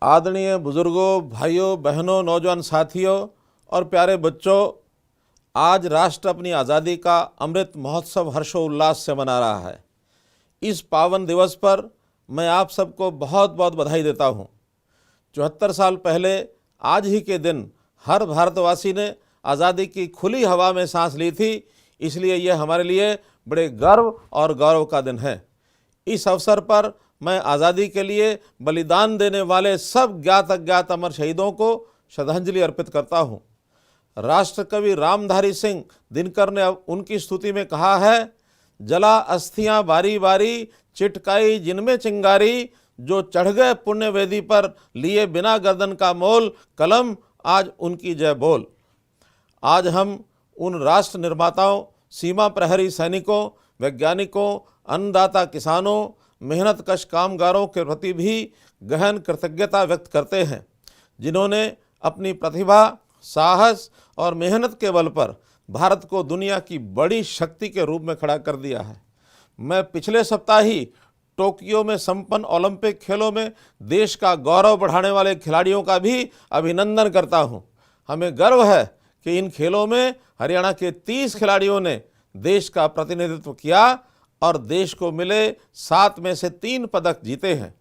आदरणीय बुजुर्गों, भाइयों, बहनों, नौजवान साथियों और प्यारे बच्चों, आज राष्ट्र अपनी आज़ादी का अमृत महोत्सव हर्षोल्लास से मना रहा है। इस पावन दिवस पर मैं आप सबको बहुत बहुत बधाई देता हूँ। 74 साल पहले आज ही के दिन हर भारतवासी ने आज़ादी की खुली हवा में सांस ली थी, इसलिए यह हमारे लिए बड़े गर्व और गौरव का दिन है। इस अवसर पर मैं आज़ादी के लिए बलिदान देने वाले सब ज्ञात अज्ञात अमर शहीदों को श्रद्धांजलि अर्पित करता हूँ। राष्ट्र कवि रामधारी सिंह दिनकर ने उनकी स्तुति में कहा है, जला अस्थियां बारी बारी, चिटकाई जिनमें चिंगारी, जो चढ़ गए पुण्य वेदी पर, लिए बिना गर्दन का मोल, कलम आज उनकी जय बोल। आज हम उन राष्ट्र निर्माताओं, सीमा प्रहरी सैनिकों, वैज्ञानिकों, अन्नदाता किसानों, मेहनतकश कामगारों के प्रति भी गहन कृतज्ञता व्यक्त करते हैं, जिन्होंने अपनी प्रतिभा, साहस और मेहनत के बल पर भारत को दुनिया की बड़ी शक्ति के रूप में खड़ा कर दिया है। मैं पिछले सप्ताह ही टोक्यो में संपन्न ओलंपिक खेलों में देश का गौरव बढ़ाने वाले खिलाड़ियों का भी अभिनंदन करता हूं। हमें गर्व है कि इन खेलों में हरियाणा के 30 खिलाड़ियों ने देश का प्रतिनिधित्व किया और देश को मिले 7 में से 3 पदक जीते हैं।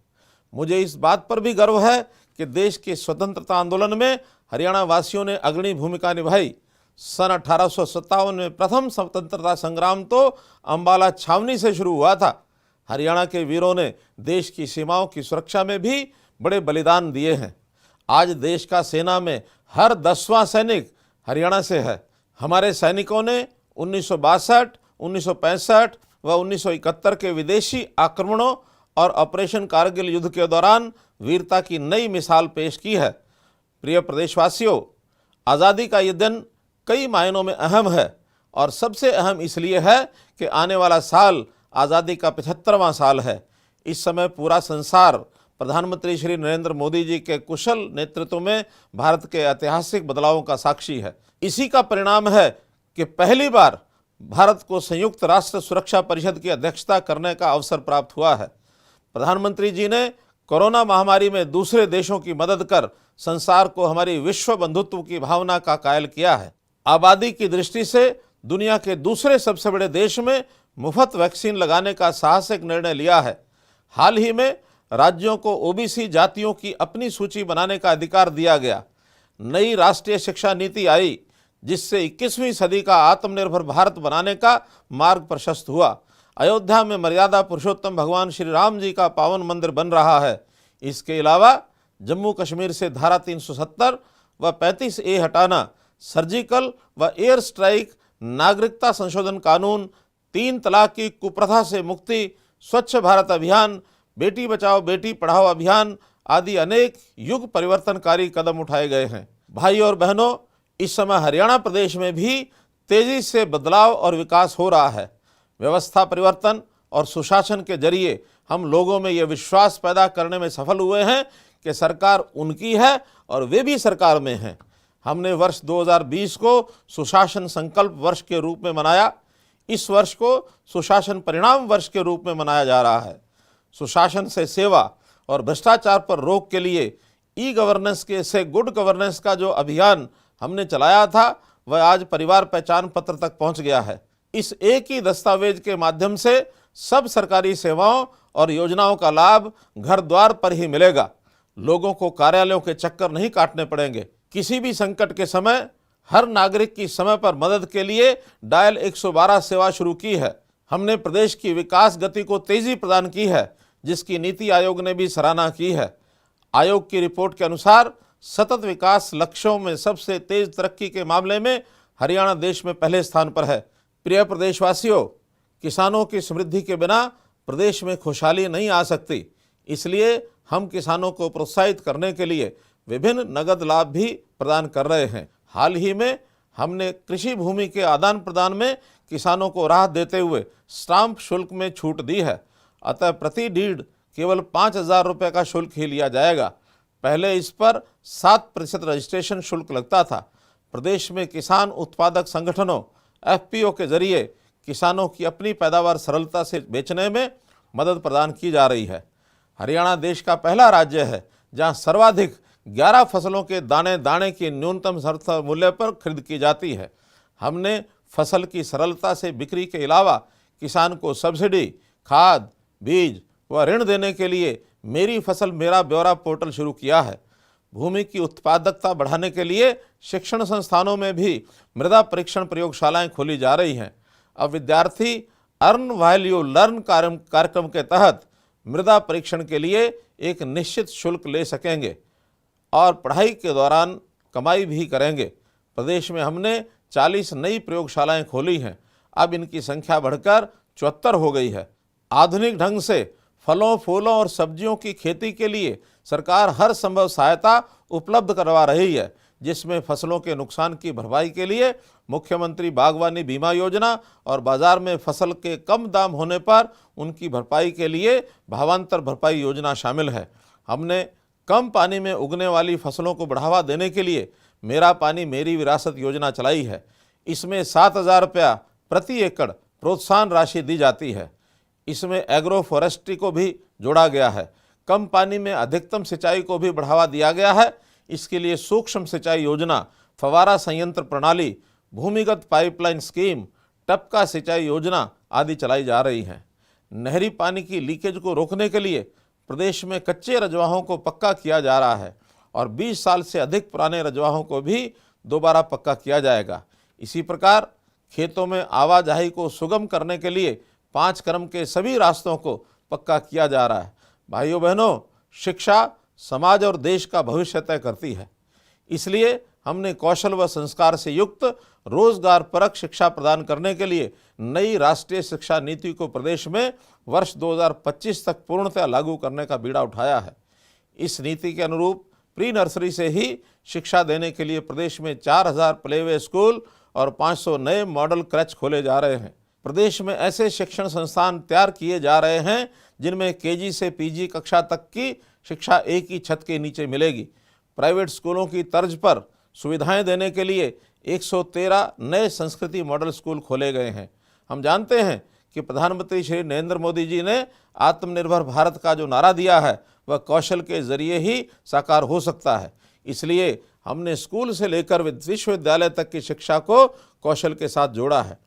मुझे इस बात पर भी गर्व है कि देश के स्वतंत्रता आंदोलन में हरियाणा वासियों ने अग्रणी भूमिका निभाई। सन 1857 में प्रथम स्वतंत्रता संग्राम तो अंबाला छावनी से शुरू हुआ था। हरियाणा के वीरों ने देश की सीमाओं की सुरक्षा में भी बड़े बलिदान दिए हैं। आज देश का सेना में हर 10वां सैनिक हरियाणा से है। हमारे सैनिकों ने 1962, 1965 व 1971 के विदेशी आक्रमणों और ऑपरेशन कारगिल युद्ध के दौरान वीरता की नई मिसाल पेश की है। प्रिय प्रदेशवासियों, आज़ादी का ये दिन कई मायनों में अहम है और सबसे अहम इसलिए है कि आने वाला साल आज़ादी का 75वां साल है। इस समय पूरा संसार प्रधानमंत्री श्री नरेंद्र मोदी जी के कुशल नेतृत्व में भारत के ऐतिहासिक बदलावों का साक्षी है। इसी का परिणाम है कि पहली बार भारत को संयुक्त राष्ट्र सुरक्षा परिषद की अध्यक्षता करने का अवसर प्राप्त हुआ है। प्रधानमंत्री जी ने कोरोना महामारी में दूसरे देशों की मदद कर संसार को हमारी विश्व बंधुत्व की भावना का कायल किया है। आबादी की दृष्टि से दुनिया के दूसरे सबसे बड़े देश में मुफ्त वैक्सीन लगाने का साहसिक निर्णय लिया है। हाल ही में राज्यों को ओबीसी जातियों की अपनी सूची बनाने का अधिकार दिया गया। नई राष्ट्रीय शिक्षा नीति आई, जिससे 21वीं सदी का आत्मनिर्भर भारत बनाने का मार्ग प्रशस्त हुआ। अयोध्या में मर्यादा पुरुषोत्तम भगवान श्री राम जी का पावन मंदिर बन रहा है। इसके अलावा जम्मू कश्मीर से धारा 370 व 35A हटाना, सर्जिकल व एयर स्ट्राइक, नागरिकता संशोधन कानून, 3 तलाक की कुप्रथा से मुक्ति, स्वच्छ भारत अभियान, बेटी बचाओ बेटी पढ़ाओ अभियान आदि अनेक युग परिवर्तनकारी कदम उठाए गए हैं। भाई और बहनों, इस समय हरियाणा प्रदेश में भी तेजी से बदलाव और विकास हो रहा है। व्यवस्था परिवर्तन और सुशासन के जरिए हम लोगों में ये विश्वास पैदा करने में सफल हुए हैं कि सरकार उनकी है और वे भी सरकार में हैं। हमने वर्ष 2020 को सुशासन संकल्प वर्ष के रूप में मनाया। इस वर्ष को सुशासन परिणाम वर्ष के रूप में मनाया जा रहा है। सुशासन से सेवा और भ्रष्टाचार पर रोक के लिए ई गवर्नेंस के से गुड गवर्नेंस का जो अभियान हमने चलाया था, वह आज परिवार पहचान पत्र तक पहुंच गया है। इस एक ही दस्तावेज के माध्यम से सब सरकारी सेवाओं और योजनाओं का लाभ घर द्वार पर ही मिलेगा। लोगों को कार्यालयों के चक्कर नहीं काटने पड़ेंगे। किसी भी संकट के समय हर नागरिक की समय पर मदद के लिए डायल 112 सेवा शुरू की है। हमने प्रदेश की विकास गति को तेजी प्रदान की है, जिसकी नीति आयोग ने भी सराहना की है। आयोग की रिपोर्ट के अनुसार सतत विकास लक्ष्यों में सबसे तेज तरक्की के मामले में हरियाणा देश में पहले स्थान पर है। प्रिय प्रदेशवासियों, किसानों की समृद्धि के बिना प्रदेश में खुशहाली नहीं आ सकती। इसलिए हम किसानों को प्रोत्साहित करने के लिए विभिन्न नगद लाभ भी प्रदान कर रहे हैं। हाल ही में हमने कृषि भूमि के आदान प्रदान में किसानों को राहत देते हुए स्टाम्प शुल्क में छूट दी है। अतः प्रति डीड केवल 5,000 रुपये का शुल्क ही लिया जाएगा। पहले इस पर 7% रजिस्ट्रेशन शुल्क लगता था। प्रदेश में किसान उत्पादक संगठनों FPO के जरिए किसानों की अपनी पैदावार सरलता से बेचने में मदद प्रदान की जा रही है। हरियाणा देश का पहला राज्य है जहां सर्वाधिक 11 फसलों के दाने दाने की न्यूनतम समर्थन मूल्य पर खरीद की जाती है। हमने फसल की सरलता से बिक्री के अलावा किसान को सब्सिडी, खाद, बीज व ऋण देने के लिए मेरी फसल मेरा ब्यौरा पोर्टल शुरू किया है। भूमि की उत्पादकता बढ़ाने के लिए शिक्षण संस्थानों में भी मृदा परीक्षण प्रयोगशालाएं खोली जा रही हैं। अब विद्यार्थी अर्न व्हाइल यू लर्न कार्यक्रम के तहत मृदा परीक्षण के लिए एक निश्चित शुल्क ले सकेंगे और पढ़ाई के दौरान कमाई भी करेंगे। प्रदेश में हमने 40 नई प्रयोगशालाएं खोली हैं। अब इनकी संख्या बढ़कर 74 हो गई है। आधुनिक ढंग से फलों, फूलों और सब्जियों की खेती के लिए सरकार हर संभव सहायता उपलब्ध करवा रही है, जिसमें फसलों के नुकसान की भरपाई के लिए मुख्यमंत्री बागवानी बीमा योजना और बाजार में फसल के कम दाम होने पर उनकी भरपाई के लिए भावांतर भरपाई योजना शामिल है। हमने कम पानी में उगने वाली फसलों को बढ़ावा देने के लिए मेरा पानी मेरी विरासत योजना चलाई है। इसमें 7,000 रुपया प्रति एकड़ प्रोत्साहन राशि दी जाती है। इसमें एग्रो फॉरेस्ट्री को भी जोड़ा गया है। कम पानी में अधिकतम सिंचाई को भी बढ़ावा दिया गया है। इसके लिए सूक्ष्म सिंचाई योजना, फव्वारा संयंत्र प्रणाली, भूमिगत पाइपलाइन स्कीम, टपका सिंचाई योजना आदि चलाई जा रही हैं। नहरी पानी की लीकेज को रोकने के लिए प्रदेश में कच्चे रजवाहों को पक्का किया जा रहा है और 20 साल से अधिक पुराने रजवाहों को भी दोबारा पक्का किया जाएगा। इसी प्रकार खेतों में आवाजाही को सुगम करने के लिए 5 क्रम के सभी रास्तों को पक्का किया जा रहा है। भाइयों बहनों, शिक्षा समाज और देश का भविष्य तय करती है। इसलिए हमने कौशल व संस्कार से युक्त रोजगार परक शिक्षा प्रदान करने के लिए नई राष्ट्रीय शिक्षा नीति को प्रदेश में वर्ष 2025 तक पूर्णतः लागू करने का बीड़ा उठाया है। इस नीति के अनुरूप प्री नर्सरी से ही शिक्षा देने के लिए प्रदेश में 4,000 प्लेवे स्कूल और 500 नए मॉडल क्रच खोले जा रहे हैं। प्रदेश में ऐसे शिक्षण संस्थान तैयार किए जा रहे हैं जिनमें केजी से पीजी कक्षा तक की शिक्षा एक ही छत के नीचे मिलेगी। प्राइवेट स्कूलों की तर्ज पर सुविधाएं देने के लिए 113 नए संस्कृति मॉडल स्कूल खोले गए हैं। हम जानते हैं कि प्रधानमंत्री श्री नरेंद्र मोदी जी ने आत्मनिर्भर भारत का जो नारा दिया है वह कौशल के जरिए ही साकार हो सकता है। इसलिए हमने स्कूल से लेकर विश्वविद्यालय तक की शिक्षा को कौशल के साथ जोड़ा है।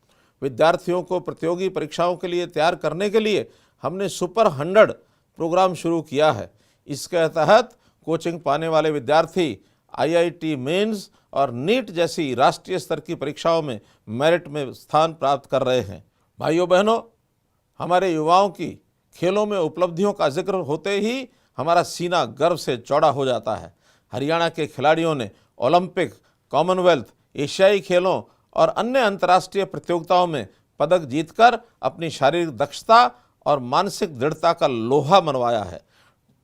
विद्यार्थियों को प्रतियोगी परीक्षाओं के लिए तैयार करने के लिए हमने सुपर 100 प्रोग्राम शुरू किया है। इसके तहत कोचिंग पाने वाले विद्यार्थी आईआईटी मेंस और नीट जैसी राष्ट्रीय स्तर की परीक्षाओं में मेरिट में स्थान प्राप्त कर रहे हैं। भाइयों बहनों, हमारे युवाओं की खेलों में उपलब्धियों का जिक्र होते ही हमारा सीना गर्व से चौड़ा हो जाता है। हरियाणा के खिलाड़ियों ने ओलंपिक, कॉमनवेल्थ, एशियाई खेलों और अन्य अंतर्राष्ट्रीय प्रतियोगिताओं में पदक जीतकर अपनी शारीरिक दक्षता और मानसिक दृढ़ता का लोहा मनवाया है।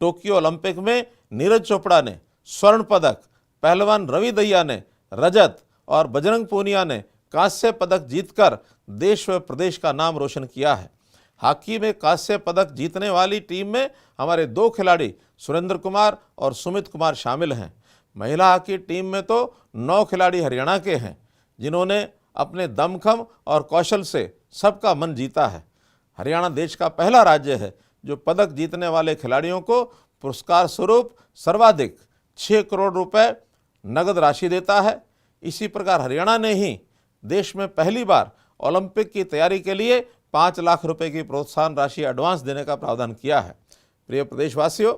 टोक्यो ओलंपिक में नीरज चोपड़ा ने स्वर्ण पदक, पहलवान रवि दहिया ने रजत और बजरंग पूनिया ने कांस्य पदक जीतकर देश व प्रदेश का नाम रोशन किया है। हॉकी में कांस्य पदक जीतने वाली टीम में हमारे 2 खिलाड़ी सुरेंद्र कुमार और सुमित कुमार शामिल हैं। महिला हॉकी टीम में तो 9 खिलाड़ी हरियाणा के हैं, जिन्होंने अपने दमखम और कौशल से सबका मन जीता है। हरियाणा देश का पहला राज्य है जो पदक जीतने वाले खिलाड़ियों को पुरस्कार स्वरूप सर्वाधिक 6 करोड़ रुपए नगद राशि देता है। इसी प्रकार हरियाणा ने ही देश में पहली बार ओलंपिक की तैयारी के लिए 5 लाख रुपए की प्रोत्साहन राशि एडवांस देने का प्रावधान किया है। प्रिय प्रदेशवासियों,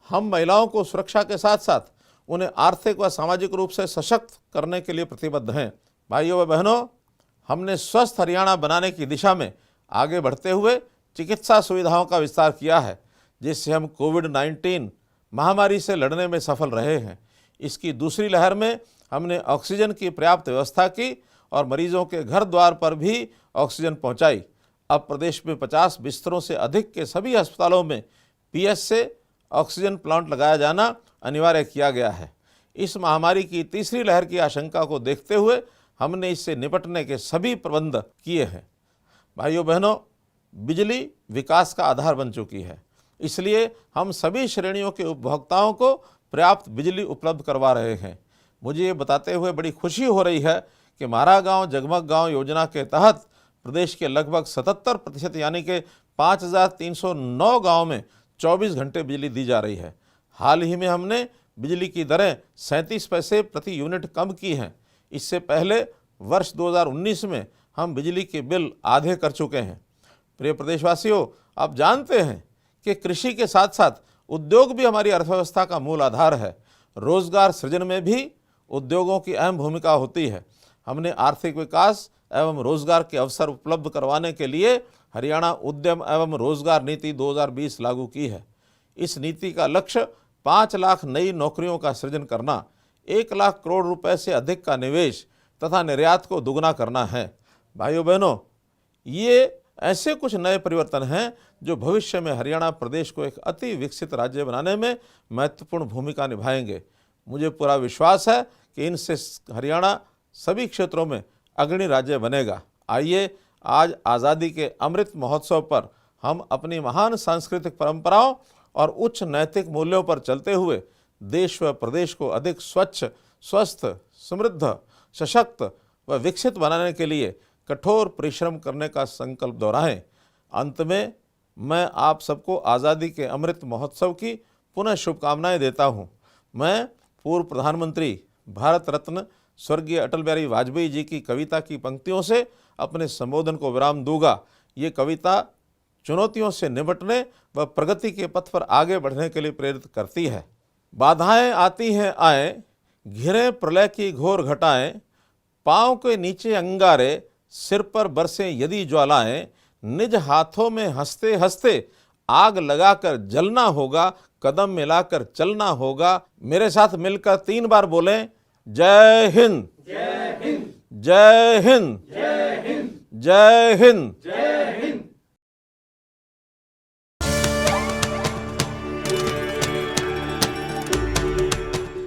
हम महिलाओं को सुरक्षा के साथ साथ उन्हें आर्थिक व सामाजिक रूप से सशक्त करने के लिए प्रतिबद्ध हैं। भाइयों व बहनों, हमने स्वस्थ हरियाणा बनाने की दिशा में आगे बढ़ते हुए चिकित्सा सुविधाओं का विस्तार किया है, जिससे हम कोविड-19 महामारी से लड़ने में सफल रहे हैं। इसकी दूसरी लहर में हमने ऑक्सीजन की पर्याप्त व्यवस्था की और मरीजों के घर द्वार पर भी ऑक्सीजन पहुंचाई। अब प्रदेश में 50 बिस्तरों से अधिक के सभी अस्पतालों में पीएस से ऑक्सीजन प्लांट लगाया जाना अनिवार्य किया गया है। इस महामारी की तीसरी लहर की आशंका को देखते हुए हमने इससे निपटने के सभी प्रबंध किए हैं। भाइयों बहनों, बिजली विकास का आधार बन चुकी है, इसलिए हम सभी श्रेणियों के उपभोक्ताओं को पर्याप्त बिजली उपलब्ध करवा रहे हैं। मुझे ये बताते हुए बड़ी खुशी हो रही है कि मारा गांव जगमग गांव योजना के तहत प्रदेश के लगभग 77% यानी कि 5,309 गाँव में 24 घंटे बिजली दी जा रही है। हाल ही में हमने बिजली की दरें 37 पैसे प्रति यूनिट कम की हैं। इससे पहले वर्ष 2019 में हम बिजली के बिल आधे कर चुके हैं। प्रिय प्रदेशवासियों, आप जानते हैं कि कृषि के साथ साथ उद्योग भी हमारी अर्थव्यवस्था का मूल आधार है। रोजगार सृजन में भी उद्योगों की अहम भूमिका होती है। हमने आर्थिक विकास एवं रोजगार के अवसर उपलब्ध करवाने के लिए हरियाणा उद्यम एवं रोजगार नीति 2020 लागू की है। इस नीति का लक्ष्य 5 लाख नई नौकरियों का सृजन करना, 1 लाख करोड़ रुपए से अधिक का निवेश तथा निर्यात को दुगना करना है। भाइयों बहनों, ये ऐसे कुछ नए परिवर्तन हैं जो भविष्य में हरियाणा प्रदेश को एक अति विकसित राज्य बनाने में महत्वपूर्ण भूमिका निभाएंगे। मुझे पूरा विश्वास है कि इनसे हरियाणा सभी क्षेत्रों में अग्रणी राज्य बनेगा। आइए आज आज़ादी के अमृत महोत्सव पर हम अपनी महान सांस्कृतिक परंपराओं और उच्च नैतिक मूल्यों पर चलते हुए देश व प्रदेश को अधिक स्वच्छ, स्वस्थ, समृद्ध, सशक्त व विकसित बनाने के लिए कठोर परिश्रम करने का संकल्प दोहराएं। अंत में मैं आप सबको आज़ादी के अमृत महोत्सव की पुनः शुभकामनाएं देता हूं। मैं पूर्व प्रधानमंत्री भारत रत्न स्वर्गीय अटल बिहारी वाजपेयी जी की कविता की पंक्तियों से अपने संबोधन को विराम दूंगा। ये कविता चुनौतियों से निपटने व प्रगति के पथ पर आगे बढ़ने के लिए प्रेरित करती है। बाधाएं आती हैं आए, घिरे प्रलय की घोर घटाएं, पाँव के नीचे अंगारे, सिर पर बरसें यदि ज्वालाएं, निज हाथों में हंसते हंसते आग लगाकर जलना होगा, कदम मिलाकर चलना होगा। मेरे साथ मिलकर 3 बार बोलें, जय हिंद, जय हिंद, जय हिंद, जय हिंद, जय हिंद।